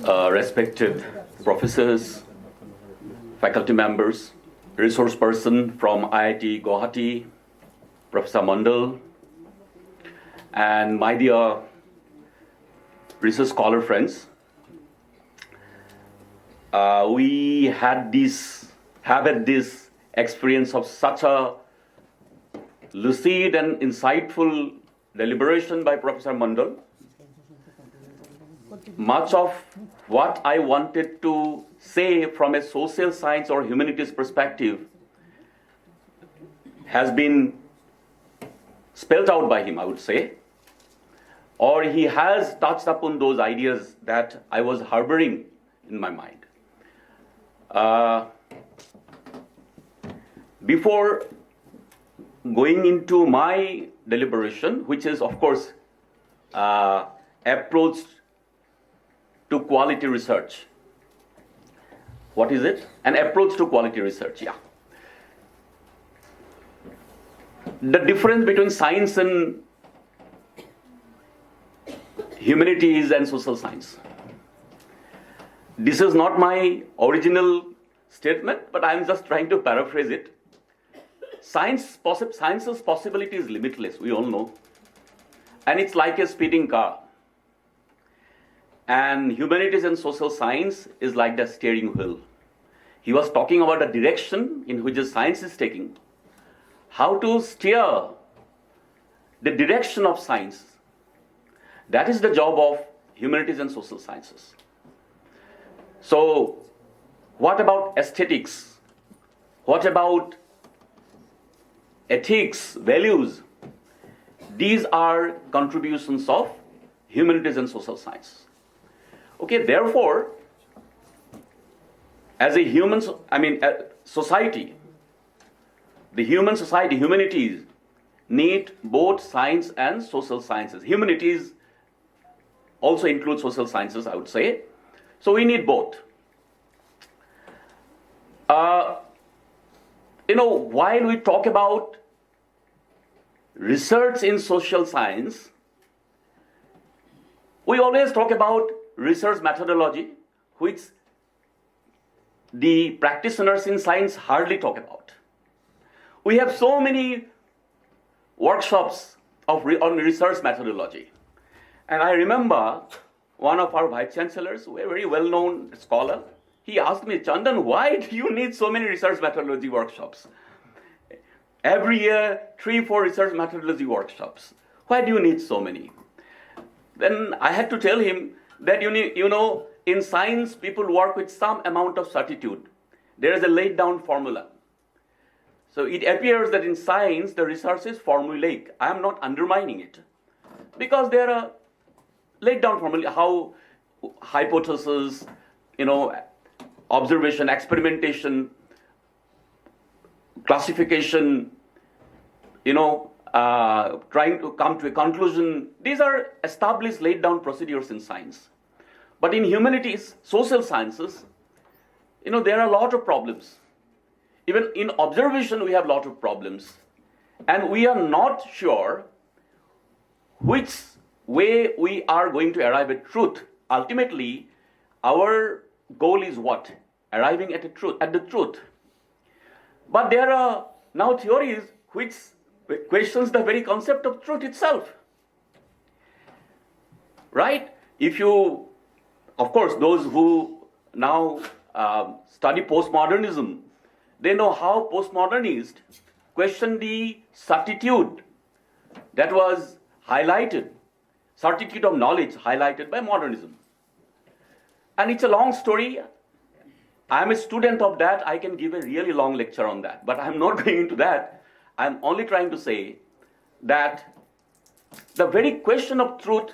respected professors, faculty members, resource person from IIT Guwahati, Professor Mandal, and my dear research scholar friends. We have had this experience of such a lucid and insightful deliberation by Professor Mandal. Much of what I wanted to say from a social science or humanities perspective has been spelled out by him, I would say, or he has touched upon those ideas that I was harboring in my mind. Before going into my deliberation, which is, of course, approach to quality research. What is it? An approach to quality research, yeah. The difference between science and humanities and social science. This is not my original statement, but I'm just trying to paraphrase it. Science's possibility is limitless, we all know. And it's like a speeding car. And humanities and social science is like the steering wheel. He was talking about the direction in which the science is taking. How to steer the direction of science. That is the job of humanities and social sciences. So, what about aesthetics? What about ethics, values? These are contributions of humanities and social science. Okay, therefore, as a society, the human society, humanities, need both science and social sciences. Humanities also include social sciences, I would say. So we need both. While we talk about research in social science, we always talk about research methodology, which the practitioners in science hardly talk about. We have so many workshops on research methodology. And I remember one of our Vice-Chancellors, a very well-known scholar, he asked me, Chandan, why do you need so many research methodology workshops? Every year, 3-4 research methodology workshops. Why do you need so many? Then I had to tell him that, in science, people work with some amount of certitude. There is a laid down formula. So it appears that in science, the research is formulaic. I am not undermining it. Because there are laid down formula, how hypothesis, observation, experimentation, classification, trying to come to a conclusion. These are established, laid down procedures in science. But in humanities, social sciences, there are a lot of problems. Even in observation, we have a lot of problems. And we are not sure which way we are going to arrive at truth. Ultimately, our goal is what? Arriving at the truth. But there are now theories which questions the very concept of truth itself. Right? Of course, those who now study postmodernism, they know how postmodernists question the certitude that was highlighted, certitude of knowledge highlighted by modernism. And it's a long story. I'm a student of that. I can give a really long lecture on that. But I'm not going into that. I'm only trying to say that the very question of truth,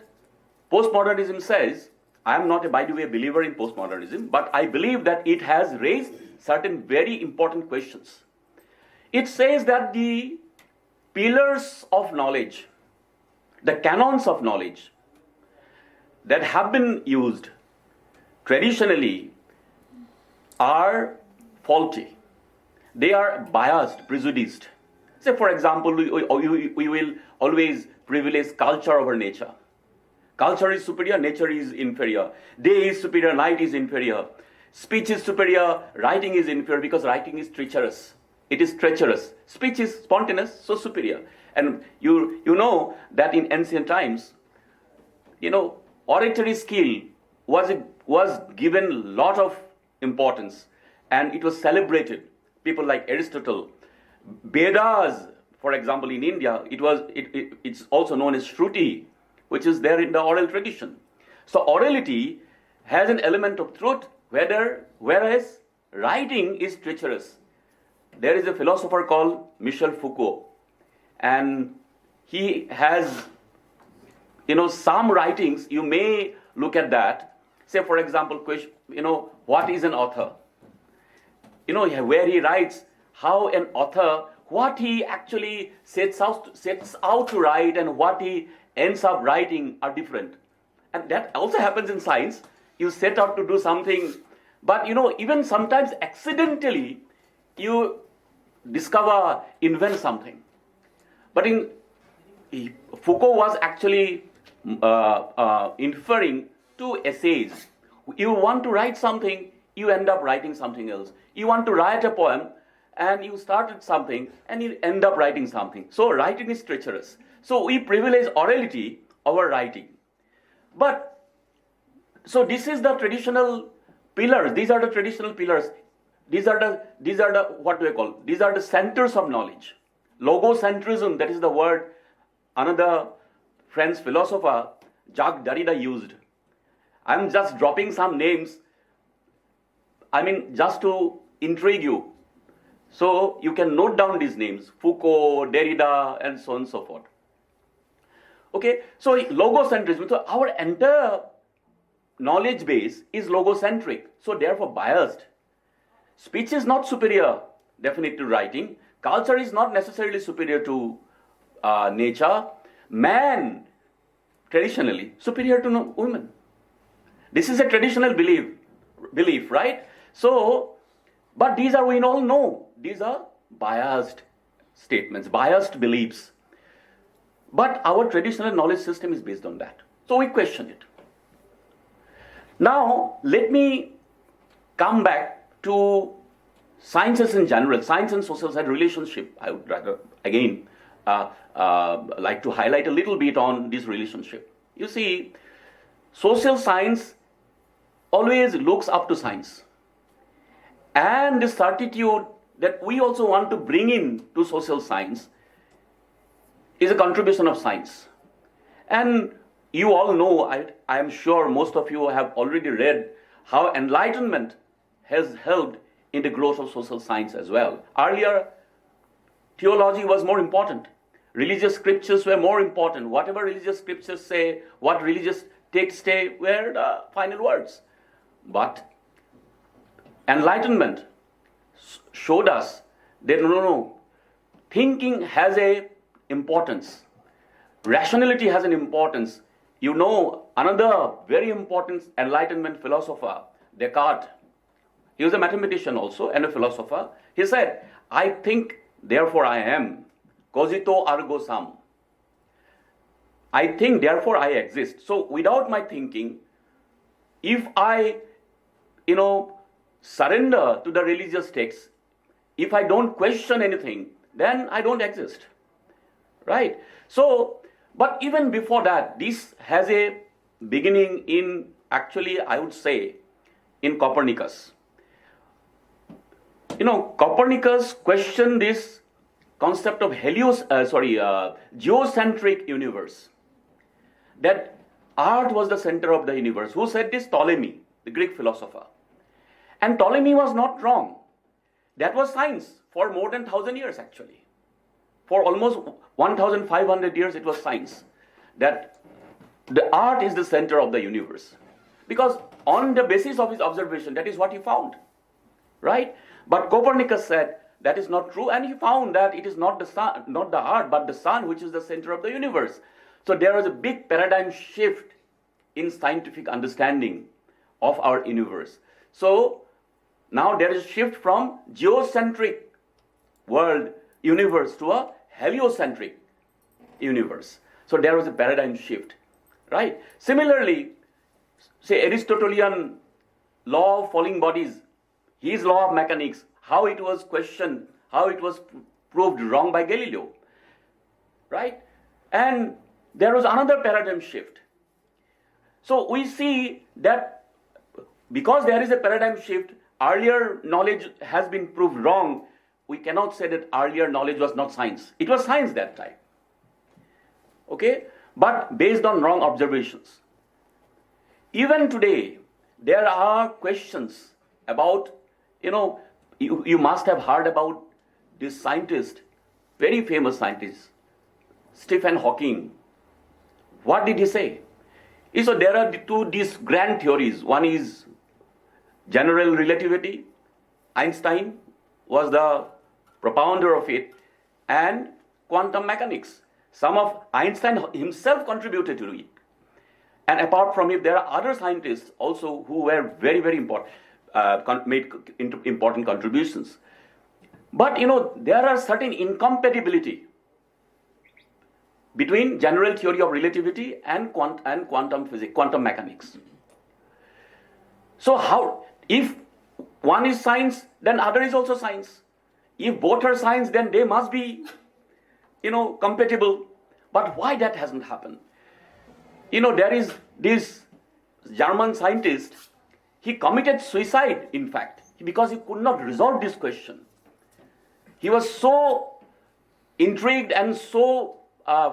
postmodernism says, I'm not, by the way, a believer in postmodernism, but I believe that it has raised certain very important questions. It says that the pillars of knowledge, the canons of knowledge that have been used traditionally are faulty. They are biased, prejudiced. Say, for example, we will always privilege culture over nature. Culture is superior, nature is inferior. Day is superior, night is inferior. Speech is superior, writing is inferior because writing is treacherous. It is treacherous. Speech is spontaneous, so superior. And you know that in ancient times, oratory skill was given a lot of importance and it was celebrated. People like Aristotle, Vedas, for example, in India, it's also known as Shruti, which is there in the oral tradition. So orality has an element of truth, whereas writing is treacherous. There is a philosopher called Michel Foucault, and he has, some writings, you may look at that. Say, for example, what is an author? Where he writes how an author, what he actually sets out to write and what he ends up writing are different. And that also happens in science. You set out to do something, but even sometimes accidentally, you invent something. But Foucault was actually inferring to essays. You want to write something, you end up writing something else. You want to write a poem, and you started something, and you end up writing something. So writing is treacherous. So we privilege orality over writing. But, so this is the traditional pillars. These are the traditional pillars. These are the what do I call? These are the centers of knowledge. Logocentrism, that is the word another French philosopher, Jacques Derrida, used. I'm just dropping some names, just to intrigue you. So you can note down these names, Foucault, Derrida, and so on and so forth. Okay, so logocentrism, so our entire knowledge base is logocentric, so therefore biased. Speech is not superior, definitely, to writing. Culture is not necessarily superior to nature. Man, traditionally, superior to women. This is a traditional belief, right? So, but these are, we all know, these are biased statements, biased beliefs. But our traditional knowledge system is based on that. So we question it. Now, let me come back to sciences in general, science and social science relationship. I would rather, again, like to highlight a little bit on this relationship. You see, social science always looks up to science. And this certitude that we also want to bring in to social science is a contribution of science. And you all know, I am sure most of you have already read how enlightenment has helped in the growth of social science as well. Earlier, theology was more important. Religious scriptures were more important. Whatever religious scriptures say, what religious texts say, were the final words. But enlightenment showed us that no, thinking has a importance. Rationality has an importance. You know, another very important Enlightenment philosopher, Descartes, he was a mathematician also and a philosopher. He said, I think, therefore I am. Cogito ergo sum. I think, therefore I exist. So without my thinking, if I, surrender to the religious texts, if I don't question anything, then I don't exist. Right? So, but even before that, this has a beginning in, actually, I would say, in Copernicus. Copernicus questioned this concept of geocentric universe. That Earth was the center of the universe. Who said this? Ptolemy, the Greek philosopher. And Ptolemy was not wrong. That was science for more than 1,000 years, actually. For almost 1,500 years, it was science. That the Earth is the center of the universe. Because on the basis of his observation, that is what he found. Right? But Copernicus said that is not true, and he found that it is not the sun, not the Earth, but the sun which is the center of the universe. So there was a big paradigm shift in scientific understanding of our universe. So now there is a shift from geocentric universe to a heliocentric universe. So there was a paradigm shift. right? Similarly, say Aristotelian law of falling bodies, his law of mechanics, how it was questioned, how it was proved wrong by Galileo, right? And there was another paradigm shift. So we see that because there is a paradigm shift, earlier knowledge has been proved wrong. We cannot say that earlier knowledge was not science. It was science that time. Okay? But based on wrong observations. Even today, there are questions about, you must have heard about this scientist, very famous scientist, Stephen Hawking. What did he say? So there are these grand theories. One is general relativity. Einstein was the propounder of it, and quantum mechanics. Some of Einstein himself contributed to it. And apart from it, there are other scientists also who were very, very important, made important contributions. But there are certain incompatibility between general theory of relativity and quantum physics, quantum mechanics. So how, if one is science, then other is also science. If both are science, then they must be, compatible. But why that hasn't happened? There is this German scientist, he committed suicide, in fact, because he could not resolve this question. He was so intrigued and so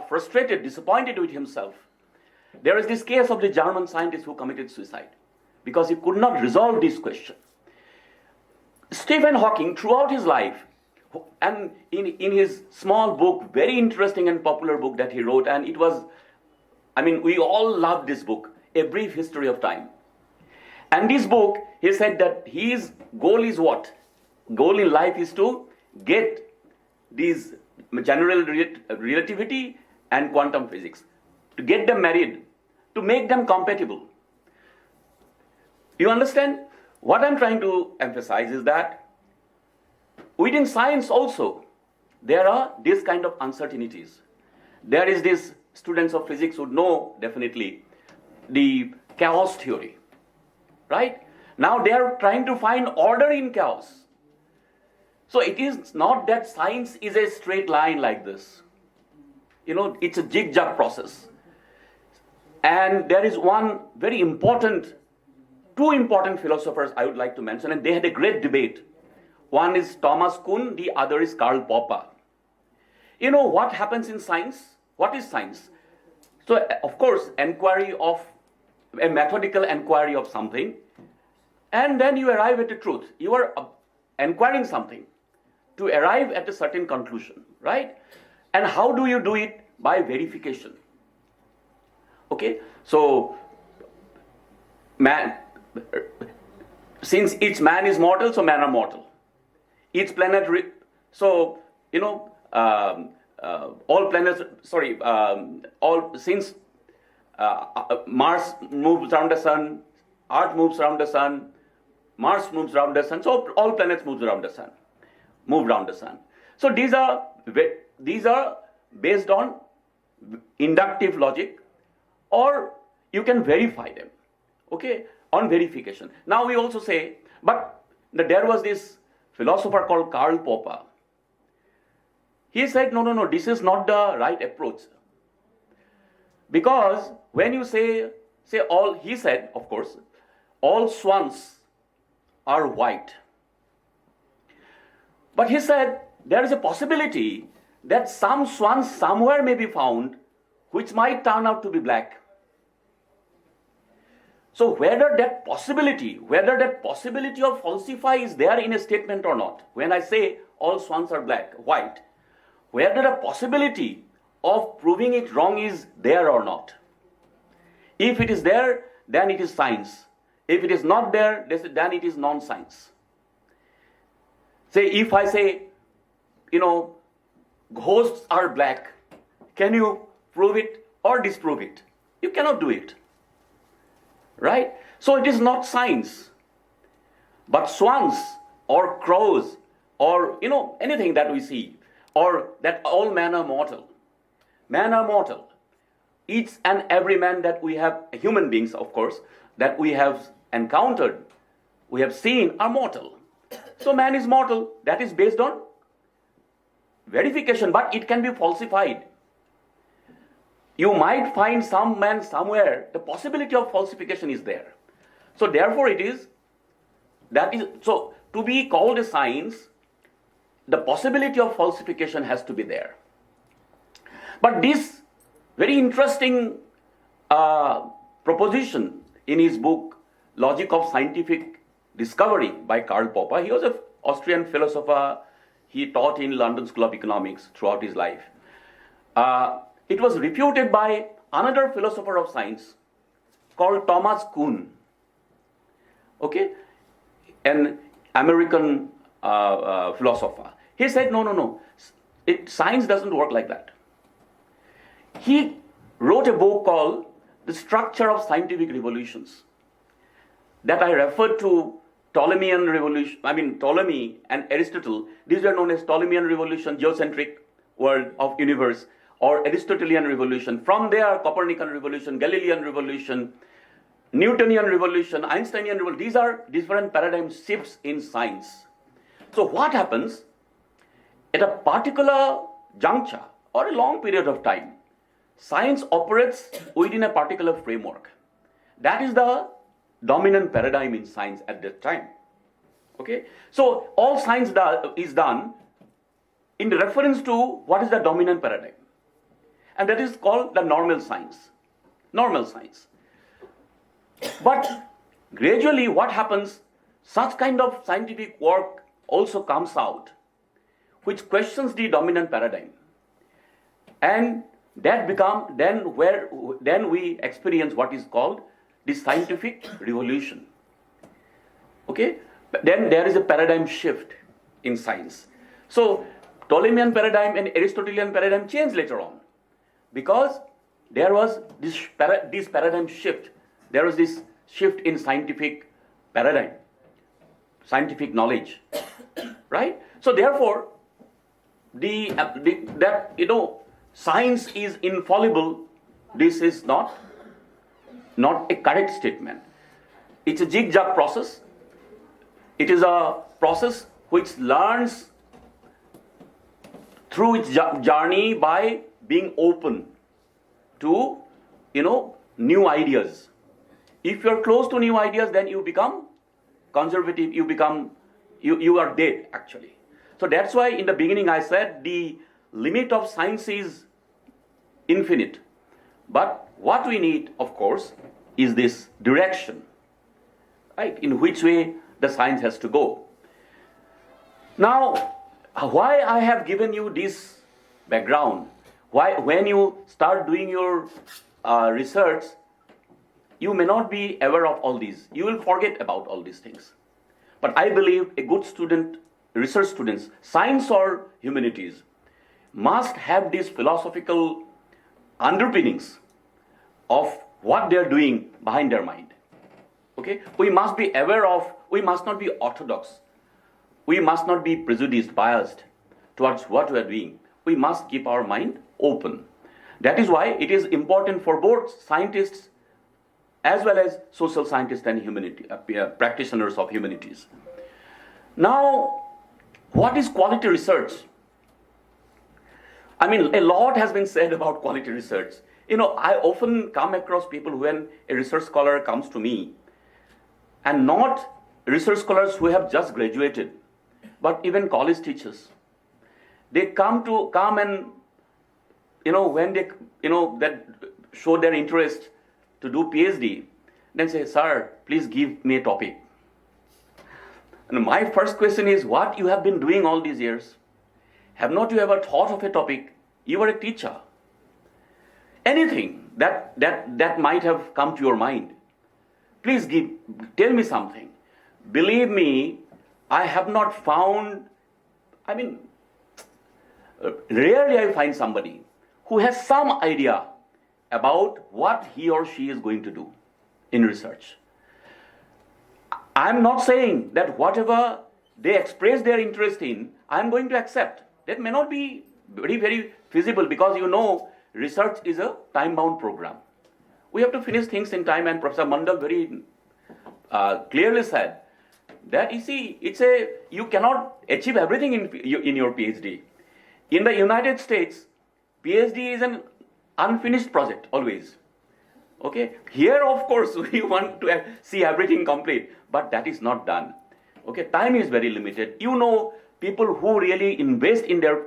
frustrated, disappointed with himself. There is this case of the German scientist who committed suicide because he could not resolve this question. Stephen Hawking, throughout his life, and in his small book, very interesting and popular book that he wrote, and it was, we all love this book, A Brief History of Time. And this book, he said that his goal is what? Goal in life is to get these general relativity and quantum physics, to get them married, to make them compatible. You understand? What I'm trying to emphasize is that within science also, there are these kind of uncertainties. There is this, students of physics would know definitely, the chaos theory, right? Now they are trying to find order in chaos. So it is not that science is a straight line like this. It's a zigzag process. And there is two important philosophers I would like to mention, and they had a great debate. One is Thomas Kuhn, the other is Karl Popper. What happens in science? What is science? So, of course, a methodical inquiry of something, and then you arrive at the truth. You are inquiring something to arrive at a certain conclusion, right? And how do you do it? By verification. Okay? So, since each man is mortal, so men are mortal. Each planet, all planets, since Mars moves around the sun, Earth moves around the sun, Mars moves around the sun, so all planets move around the sun. So these are based on inductive logic, or you can verify them, okay, on verification. Now we also say, but there was this philosopher called Karl Popper. He said, no, this is not the right approach. Because when you say all, he said, of course, all swans are white. But he said, there is a possibility that some swans somewhere may be found which might turn out to be black. So whether that possibility of falsify is there in a statement or not, when I say all swans are white, whether the possibility of proving it wrong is there or not. If it is there, then it is science. If it is not there, then it is non-science. Say, if I say, ghosts are black, can you prove it or disprove it? You cannot do it. Right? So it is not science. But swans or crows or anything that we see, or that all men are mortal. Men are mortal. each and every man that we have, human beings of course, that we have encountered, we have seen are mortal. So man is mortal. That is based on verification, but it can be falsified. You might find some man somewhere, the possibility of falsification is there. So therefore so to be called a science, the possibility of falsification has to be there. But this very interesting proposition in his book, Logic of Scientific Discovery by Karl Popper, he was an Austrian philosopher. He taught in London School of Economics throughout his life. It was refuted by another philosopher of science called Thomas Kuhn, okay, an American philosopher. He said, no, science doesn't work like that. He wrote a book called The Structure of Scientific Revolutions that I referred to Ptolemaic revolution. Ptolemy and Aristotle, these were known as Ptolemaic revolution, geocentric world of universe, or Aristotelian revolution. From there, Copernican revolution, Galilean revolution, Newtonian revolution, Einsteinian revolution. These are different paradigm shifts in science. So what happens at a particular juncture or a long period of time? Science operates within a particular framework. That is the dominant paradigm in science at that time. Okay? So all science is done in reference to what is the dominant paradigm. And that is called the normal science. Normal science. But gradually what happens, such kind of scientific work also comes out which questions the dominant paradigm. And that then we experience what is called the scientific revolution. Okay? Then there is a paradigm shift in science. So Ptolemaic paradigm and Aristotelian paradigm changed later on because there was this paradigm shift. There was this shift in scientific paradigm, scientific knowledge, right? So therefore, science is infallible. This is not a correct statement. It's a zigzag process. It is a process which learns through its journey by being open to, new ideas. If you're close to new ideas, then you become conservative, you are dead actually. So that's why in the beginning I said the limit of science is infinite. But what we need, of course, is this direction, right? In which way the science has to go. Now, why I have given you this background, why when you start doing your research, you may not be aware of all these. You will forget about all these things. But I believe a good student, research students, science or humanities, must have these philosophical underpinnings of what they are doing behind their mind. Okay? We must be aware of, we must not be orthodox. We must not be prejudiced, biased towards what we are doing. We must keep our mind open. That is why it is important for both scientists as well as social scientists and practitioners of humanities. Now, what is quality research? A lot has been said about quality research. I often come across people when a research scholar comes to me, and not research scholars who have just graduated, but even college teachers. They come and, when they, that show their interest to do PhD, then say, sir, please give me a topic. And my first question is, what you have been doing all these years? Have not you ever thought of a topic? You are a teacher. Anything that might have come to your mind, please tell me something. Believe me, I have not found, rarely I find somebody who has some idea about what he or she is going to do in research. I'm not saying that whatever they express their interest in, I'm going to accept. That may not be very, very feasible because research is a time-bound program. We have to finish things in time, and Professor Mandal very clearly said that, you see, you cannot achieve everything in your PhD. In the United States, PhD is an unfinished project always. Okay, here of course we want to see everything complete, but that is not done. Okay, time is very limited. You know, people who really invest in their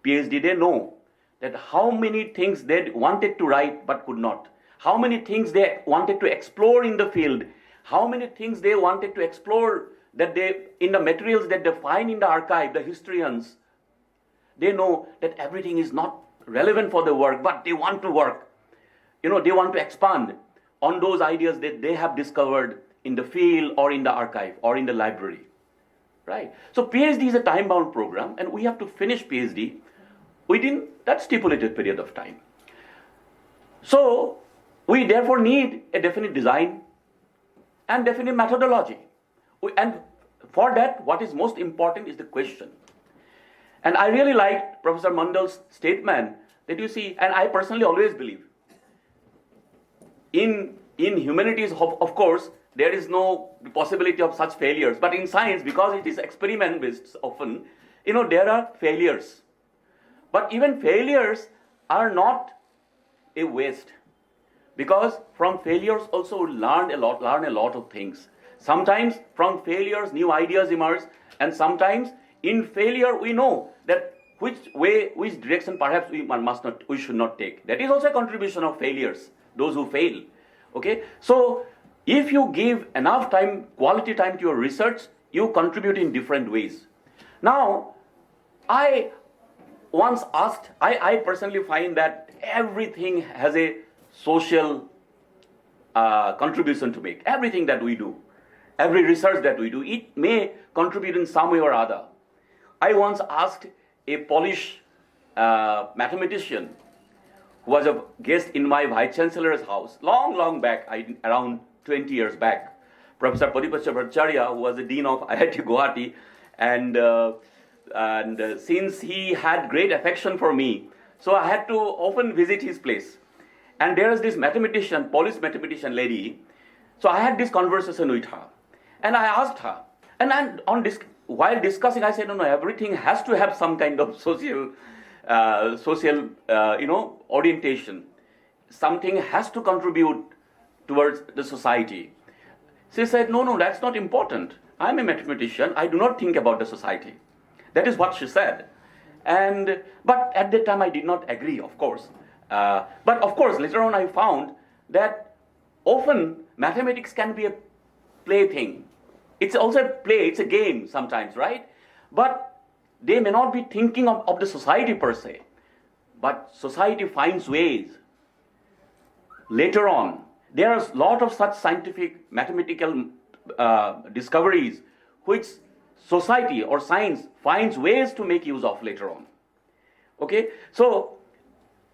PhD, they know that how many things they wanted to write but could not, how many things they wanted to explore in the field, how many things they wanted to explore that they, in the materials that they find in the archive, the historians, they know that everything is not relevant for the work, but they want to work. You know, they want to expand on those ideas that they have discovered in the field or in the archive or in the library, right? So PhD is a time-bound program, and we have to finish PhD within that stipulated period of time. So we therefore need a definite design and definite methodology. And for that, what is most important is the question. And I really liked Professor Mandal's statement that, you see, and I personally always believe, in humanities, of course, there is no possibility of such failures. But in science, because it is experiment-based often, you know, there are failures. But even failures are not a waste. Because from failures also we learn a lot of things. Sometimes from failures, new ideas emerge. And sometimes in failure, we know that which direction perhaps we should not take. That is also a contribution of failures, those who fail. Okay? So if you give enough time, quality time to your research, you contribute in different ways. Now, I once asked, I personally find that everything has a social contribution to make. Everything that we do, every research that we do, it may contribute in some way or other. I once asked a Polish mathematician who was a guest in my Vice-Chancellor's house long back, around 20 years back, Professor Padipasya Bhattacharya, who was the Dean of IIT Guwahati, and since he had great affection for me, so I had to often visit his place. And there is this mathematician, Polish mathematician lady, so I had this conversation with her. And I asked her, and while discussing, I said, no, everything has to have some kind of social orientation. Something has to contribute towards the society. She said, no, that's not important. I'm a mathematician. I do not think about the society. That is what she said. But at that time, I did not agree, of course. But of course, later on, I found that often mathematics can be a plaything. It's also a play, it's a game sometimes, right? But they may not be thinking of the society per se. But society finds ways. Later on, there are a lot of such scientific, mathematical discoveries which society or science finds ways to make use of later on. Okay? So,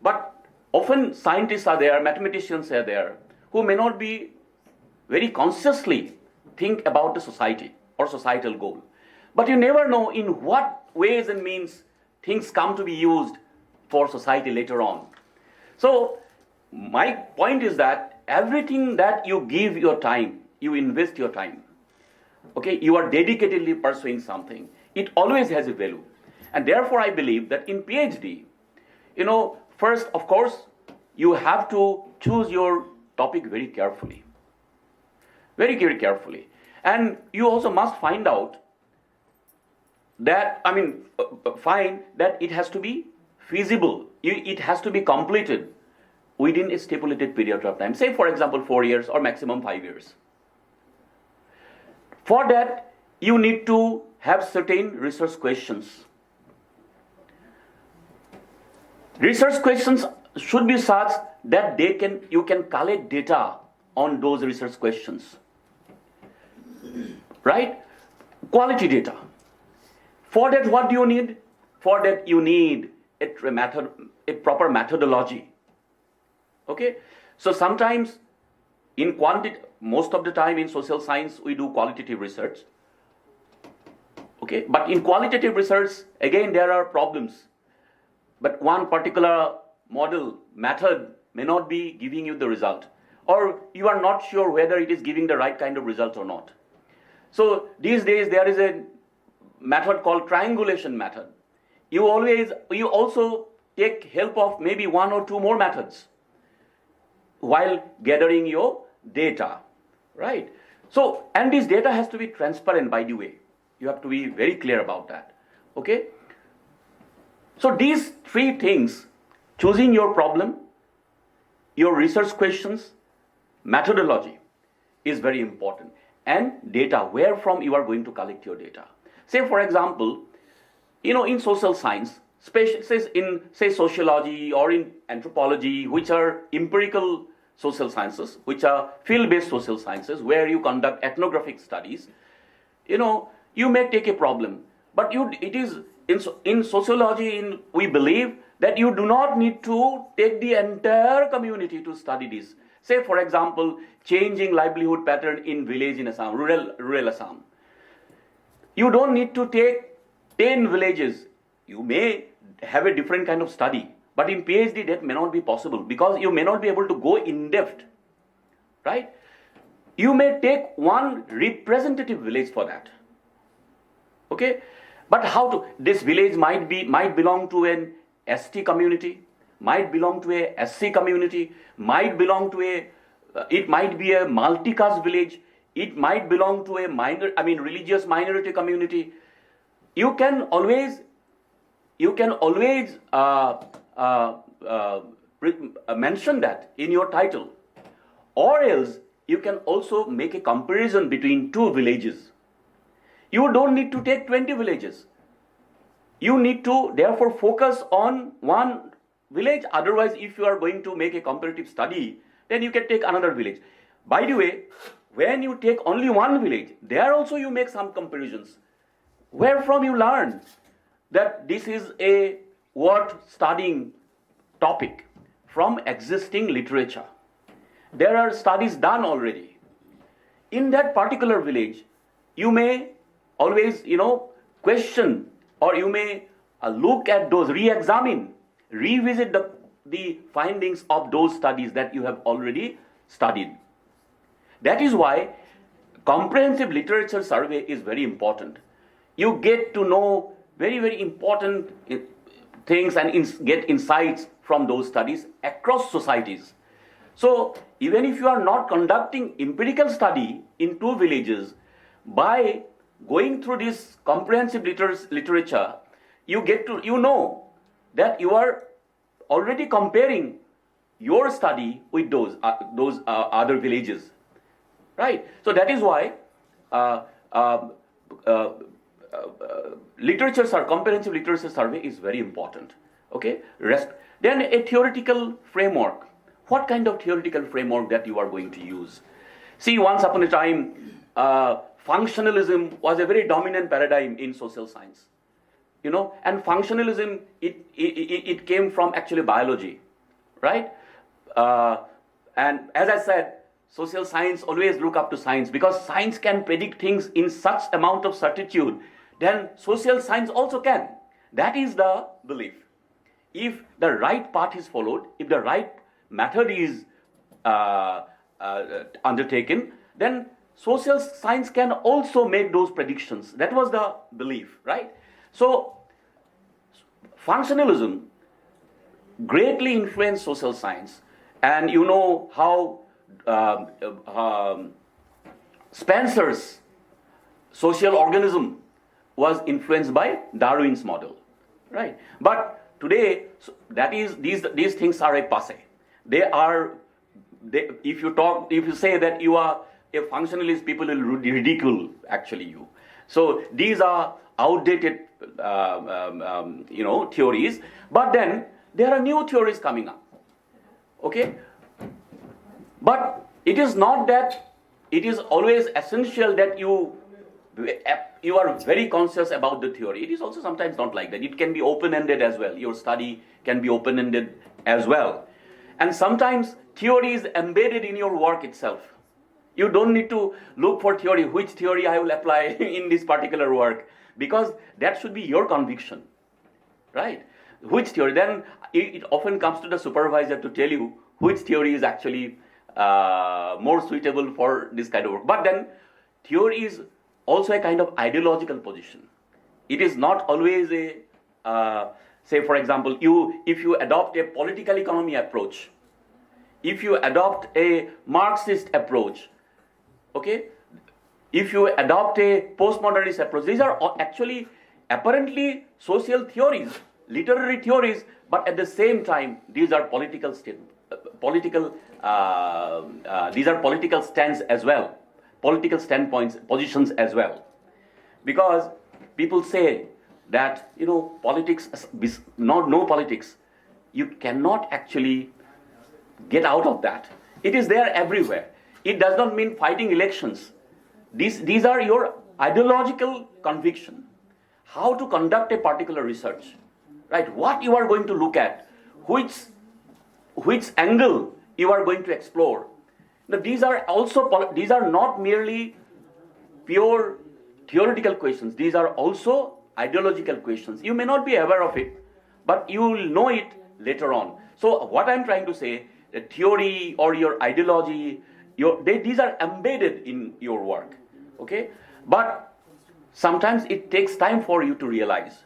but often scientists are there, mathematicians are there, who may not be very consciously think about the society or societal goal. But you never know in what ways and means things come to be used for society later on. So my point is that everything that you give your time, you invest your time, okay, you are dedicatedly pursuing something, it always has a value. And therefore I believe that in PhD, first, of course, you have to choose your topic very carefully. Very, very carefully. And you also must find out that, find that it has to be feasible. It has to be completed within a stipulated period of time. Say, for example, 4 years or maximum 5 years. For that, you need to have certain research questions. Research questions should be such that you can collect data on those research questions. Right? Quality data. For that, what do you need? For that, you need a proper methodology. Okay? So sometimes, most of the time in social science, we do qualitative research. Okay? But in qualitative research, again, there are problems. But one particular model, method may not be giving you the result, or you are not sure whether it is giving the right kind of result or not. So these days there is a method called triangulation method. You also take help of maybe one or two more methods while gathering your data, right? So, and this data has to be transparent, by the way. You have to be very clear about that, okay? So these three things, choosing your problem, your research questions, methodology, is very important. And data, where from you are going to collect your data. Say, for example, in social science, in sociology or in anthropology, which are empirical social sciences, which are field-based social sciences, where you conduct ethnographic studies, you may take a problem, but it is in sociology, we believe that you do not need to take the entire community to study this. Say, for example, changing livelihood pattern in village in Assam, rural Assam. You don't need to take 10 villages. You may have a different kind of study, but in PhD that may not be possible because you may not be able to go in depth, right? You may take one representative village for that, okay? But this village might belong to an ST community, might belong to a SC community, might belong to it might be a multi-caste village, it might belong to a religious minority community. You can always mention that in your title, or else you can also make a comparison between two villages. You don't need to take 20 villages. You need to therefore focus on one village. Otherwise, if you are going to make a comparative study, then you can take another village. By the way, when you take only one village, there also you make some comparisons. Wherefrom you learn that this is a worth studying topic from existing literature. There are studies done already. In that particular village, you may always, question, or you may look at those, re-examine, revisit the findings of those studies that you have already studied. That is why comprehensive literature survey is very important. You get to know very, very important things and get insights from those studies across societies. So even if you are not conducting empirical study in two villages, by going through this comprehensive literature, you know that you are already comparing your study with those other villages, right? So that is why comprehensive literature survey is very important. Okay. Then a theoretical framework. What kind of theoretical framework that you are going to use? See, once upon a time, functionalism was a very dominant paradigm in social science. And functionalism, it came from actually biology, right? And as I said, social science always look up to science because science can predict things in such amount of certitude, then social science also can. That is the belief. If the right path is followed, if the right method is undertaken, then social science can also make those predictions. That was the belief, right? So, functionalism greatly influenced social science. And you know how Spencer's social organism was influenced by Darwin's model, right? But today, these things are a passé. If you say that you are a functionalist, people will ridicule actually you. So these are outdated, theories. But then there are new theories coming up. Okay, but it is not that it is always essential that you are very conscious about the theory. It is also sometimes not like that. It can be open-ended as well. Your study can be open-ended as well. And sometimes theory is embedded in your work itself. You don't need to look for theory, which theory I will apply in this particular work, because that should be your conviction, right? which theory, then it often comes to the supervisor to tell you which theory is actually more suitable for this kind of work. But then theory is also a kind of ideological position. It is not always a, say for example, if you adopt a political economy approach, if you adopt a Marxist approach, okay, if you adopt a postmodernist approach, these are actually apparently social theories, literary theories, but at the same time, these are political stands as well, political standpoints, positions as well. Because people say that, politics, no politics, you cannot actually get out of that. It is there everywhere. It does not mean fighting elections. These are your ideological conviction. How to conduct a particular research, right? What you are going to look at, which angle you are going to explore. Now, these are not merely pure theoretical questions. These are also ideological questions. You may not be aware of it, but you will know it later on. So what I'm trying to say, the theory or your ideology, these are embedded in your work, okay? But sometimes it takes time for you to realize,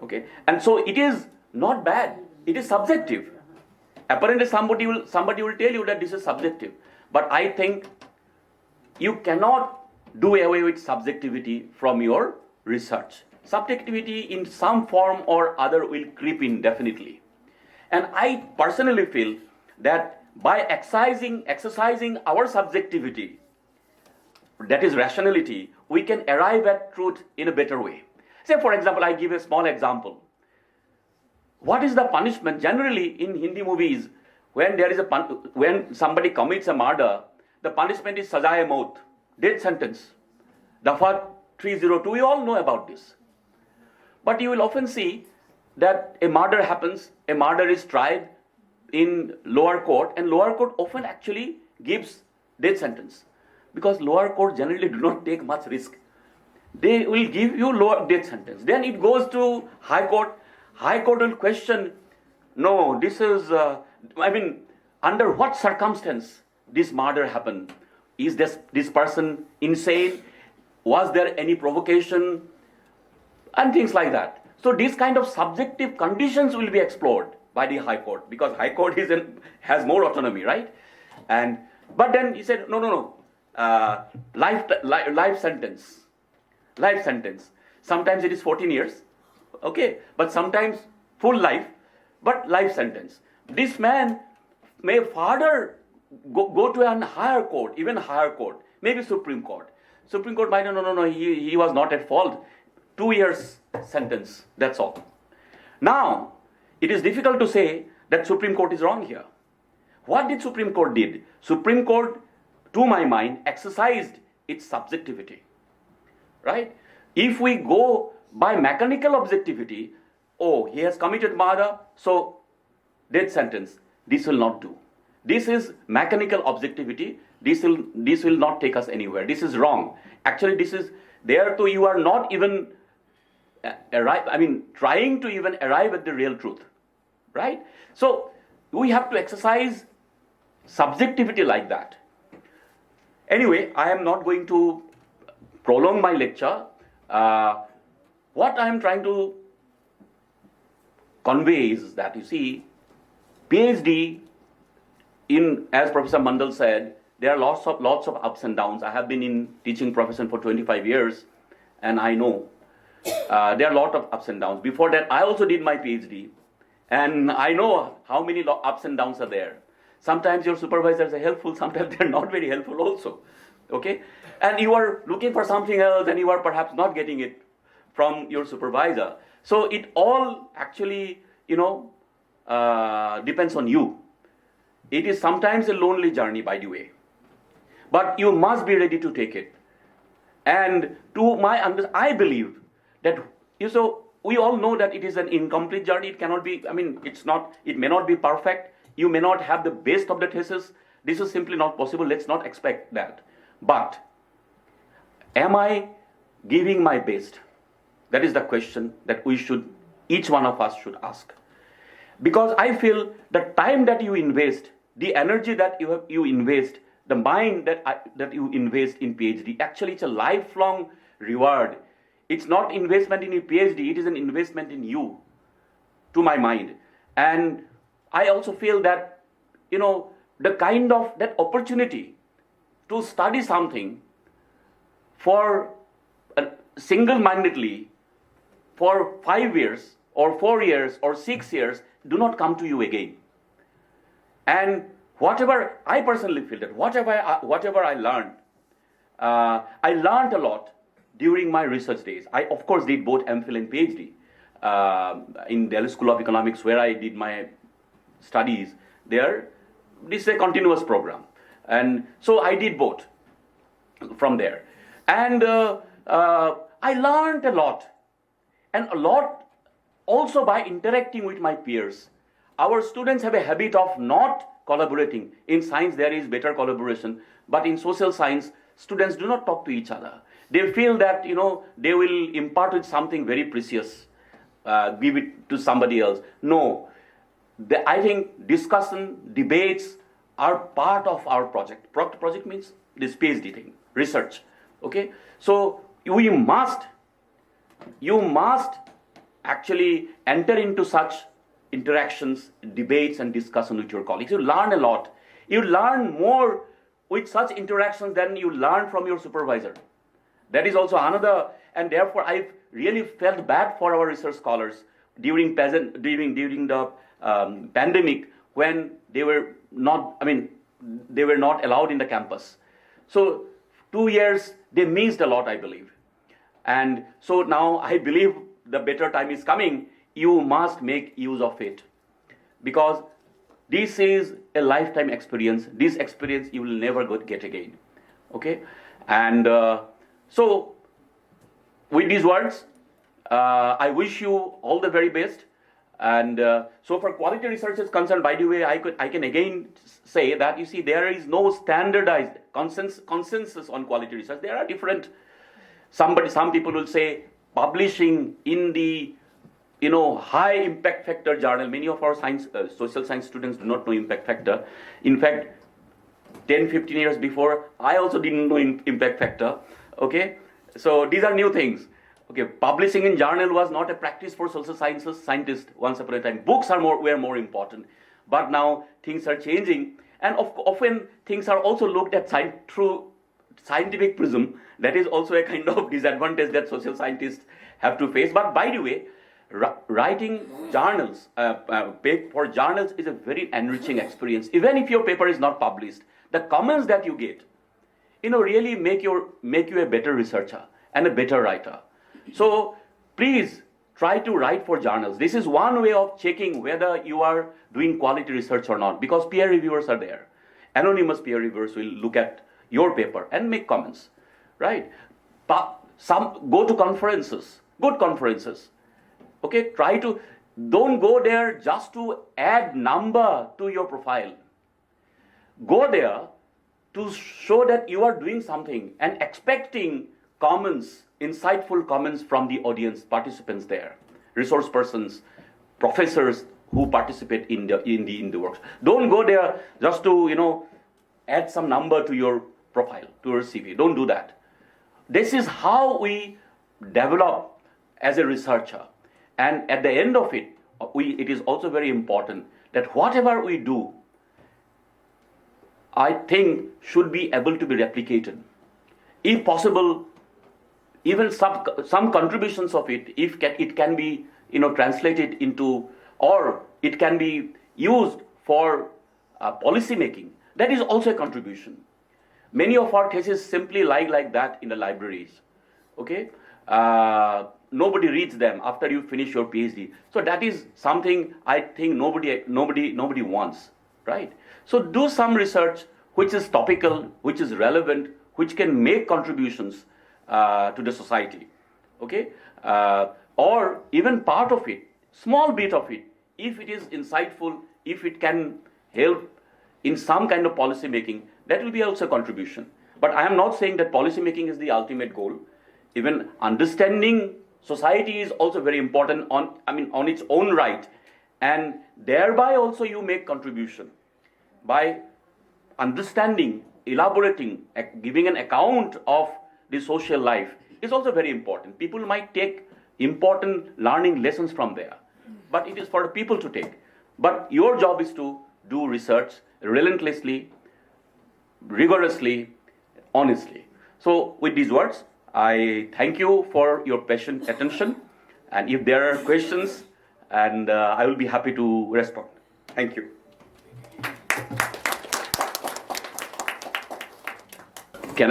okay? And so it is not bad. It is subjective. Apparently somebody will tell you that this is subjective. But I think you cannot do away with subjectivity from your research. Subjectivity in some form or other will creep in definitely. And I personally feel that by exercising our subjectivity, that is rationality, we can arrive at truth in a better way. Say, for example, I give a small example. What is the punishment? Generally, in Hindi movies, when somebody commits a murder, the punishment is saza-e-maut, death sentence. Dafa 302, we all know about this. But you will often see that a murder happens, a murder is tried in lower court, and lower court often actually gives death sentence. Because lower court generally do not take much risk. They will give you lower death sentence. Then it goes to high court. High court will question, no, this is, under what circumstance this murder happened? Is this person insane? Was there any provocation? And things like that. So these kind of subjective conditions will be explored by the high court, because high court has more autonomy, right? But then he said, no, life sentence. Life sentence. Sometimes it is 14 years, okay, but sometimes full life, but life sentence. This man may further go to a higher court, even higher court, maybe Supreme Court. Supreme Court might, no, he was not at fault. 2 years sentence, that's all. Now, it is difficult to say that Supreme Court is wrong here. What did Supreme Court did? Supreme Court, to my mind, exercised its subjectivity, right? If we go by mechanical objectivity, he has committed murder, so death sentence. This will not do. This is mechanical objectivity. This will not take us anywhere. This is wrong. Actually, this is there too. You are not even trying to even arrive at the real truth, right? So we have to exercise subjectivity like that. Anyway, I am not going to prolong my lecture. What I am trying to convey is that, you see, PhD, as Professor Mandal said, there are lots of ups and downs. I have been in teaching profession for 25 years, and I know there are a lot of ups and downs. Before that, I also did my PhD, and I know how many ups and downs are there. Sometimes your supervisors are helpful, sometimes they're not very helpful also, okay? And you are looking for something else, and you are perhaps not getting it from your supervisor. So it all actually, depends on you. It is sometimes a lonely journey, by the way. But you must be ready to take it. And I believe that, we all know that it is an incomplete journey. It cannot be, it may not be perfect. You may not have the best of the thesis. This is simply not possible. Let's not expect that. But am I giving my best? That is the question that each one of us should ask. Because I feel the time that you invest, the energy that you invest, the mind that you invest in PhD, actually it's a lifelong reward. It's not investment in your PhD, it is an investment in you, to my mind. And I also feel that, the kind of that opportunity to study something for single-mindedly for 5 years or 4 years or 6 years do not come to you again. And whatever, I personally feel that whatever I learned a lot during my research days. I, of course, did both MPhil and PhD in Delhi School of Economics, where I did my studies there. This is a continuous program. And so I did both from there. And I learned a lot. And a lot also by interacting with my peers. Our students have a habit of not collaborating. In science, there is better collaboration. But in social science, students do not talk to each other. They feel that, they will impart with something very precious, give it to somebody else. No. I think discussion, debates are part of our project. Project means this PhD thing, research. Okay? So you must actually enter into such interactions, debates, and discussion with your colleagues. You learn a lot. You learn more with such interactions than you learn from your supervisor. That is also another, and therefore I really felt bad for our research scholars during the pandemic, when they were not allowed in the campus. So 2 years they missed a lot, I believe. And so now I believe the better time is coming. You must make use of it, because this is a lifetime experience. This experience you will never get again. Okay? And so with these words, I wish you all the very best. And so for quality research is concerned, by the way, I can again say that, you see, there is no standardized consensus on quality research. There are different, some people will say publishing in the high impact factor journal. Many of our social science students do not know impact factor. In fact, 10-15 years before, I also didn't know impact factor. Okay, so these are new things. Okay, publishing in journal was not a practice for social sciences scientists once upon a time. Books were more important, but now things are changing, and often things are also looked at through scientific prism. That is also a kind of disadvantage that social scientists have to face. But by the way, writing journals for journals is a very enriching experience. Even if your paper is not published, the comments that you get, really make you a better researcher and a better writer. So please try to write for journals. This is one way of checking whether you are doing quality research or not, because peer reviewers are there. Anonymous peer reviewers will look at your paper and make comments, right? But go to conferences, good conferences. Okay, don't go there just to add number to your profile. Go there to show that you are doing something and expecting comments, insightful comments from the audience, participants there, resource persons, professors who participate in the works. Don't go there just to add some number to your profile, to your CV. Don't do that. This is how we develop as a researcher. And at the end of it, it is also very important that whatever we do, I think, should be able to be replicated. If possible, even some contributions of it, if it can be translated into, or it can be used for policy making, that is also a contribution. Many of our theses simply lie like that in the libraries. Okay, nobody reads them after you finish your PhD. So that is something I think nobody wants, right? So do some research which is topical, which is relevant, which can make contributions to the society, okay? Or even part of it, small bit of it, if it is insightful, if it can help in some kind of policy making, that will be also a contribution. But I am not saying that policy making is the ultimate goal. Even understanding society is also very important on its own right. and thereby also you make contribution by understanding, elaborating, giving an account of the social life is also very important. People might take important learning lessons from there, but it is for the people to take. But your job is to do research relentlessly, rigorously, honestly. So with these words, I thank you for your patient attention, and if there are questions, and I will be happy to respond. Thank you. Can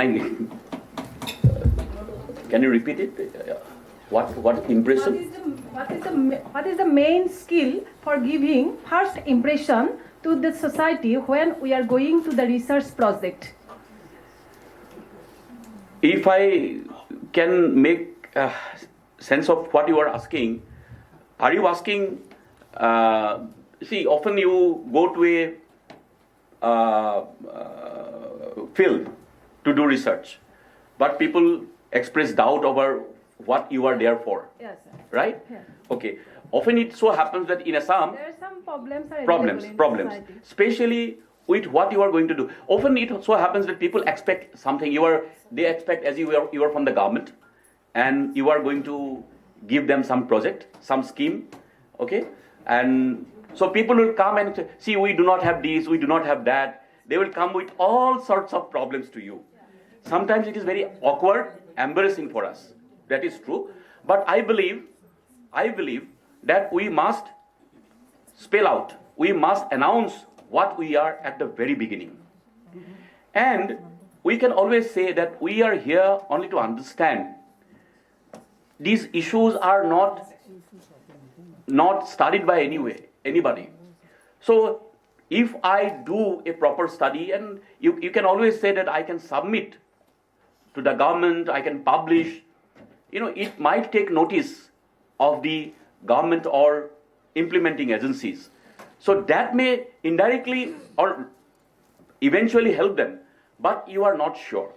you repeat it? What impression? What is the main skill for giving first impression to the society when we are going to the research project? If I can make sense of what you are asking, are you asking? See, often you go to a field to do research, but people express doubt over what you are there for. Yes, sir. Right? Yes. Okay. Often it so happens that in Assam, There are some problems. Problems, especially with what you are going to do. Often it so happens that people expect something. They expect as you are from the government, and you are going to give them some project, some scheme, okay? And so people will come and say, see, we do not have this, we do not have that. They will come with all sorts of problems to you. Sometimes it is very awkward, embarrassing for us. That is true. But I believe that we must spell out, we must announce what we are at the very beginning. And we can always say that we are here only to understand. These issues are not studied by anybody. So if I do a proper study, and you can always say that I can submit to the government, I can publish, it might take notice of the government or implementing agencies. So that may indirectly or eventually help them, but you are not sure.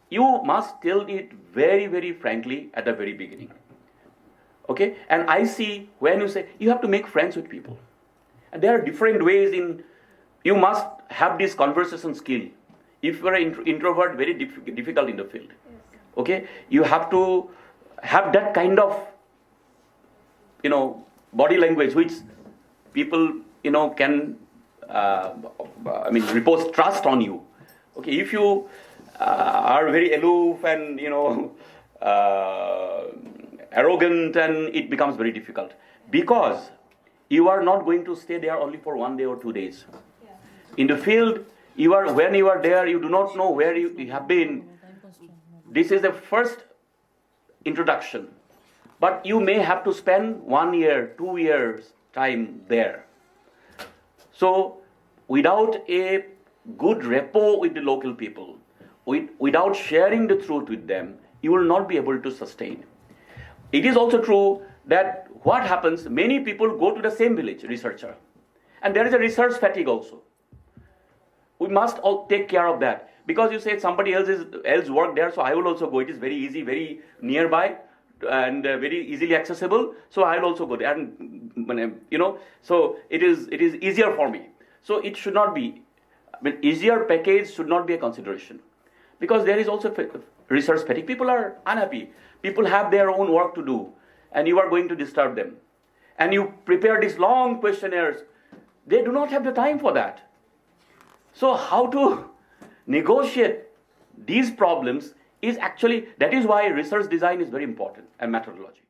You must tell it very, very frankly at the very beginning. Okay? And I see when you say, you have to make friends with people. And there are different ways you must have this conversation skill. If you are an introvert, very difficult in the field. Okay? You have to have that kind of, body language which people, can, repose trust on you. Okay? If you are very aloof and, arrogant, and it becomes very difficult. Because you are not going to stay there only for 1 day or 2 days. In the field, when you are there, you do not know where you have been. This is the first introduction. But you may have to spend 1 year, 2 years time there. So without a good rapport with the local people, without sharing the truth with them, you will not be able to sustain. It is also true that what happens, many people go to the same village, researcher. And there is a research fatigue also. We must all take care of that. Because you say somebody else work there, so I will also go. It is very easy, very nearby, and very easily accessible. So I will also go there. And, so it is easier for me. So it should not be, easier package should not be a consideration. Because there is also research fatigue. People are unhappy. People have their own work to do, and you are going to disturb them. And you prepare these long questionnaires. They do not have the time for that. So how to negotiate these problems that is why research design is very important, and methodology.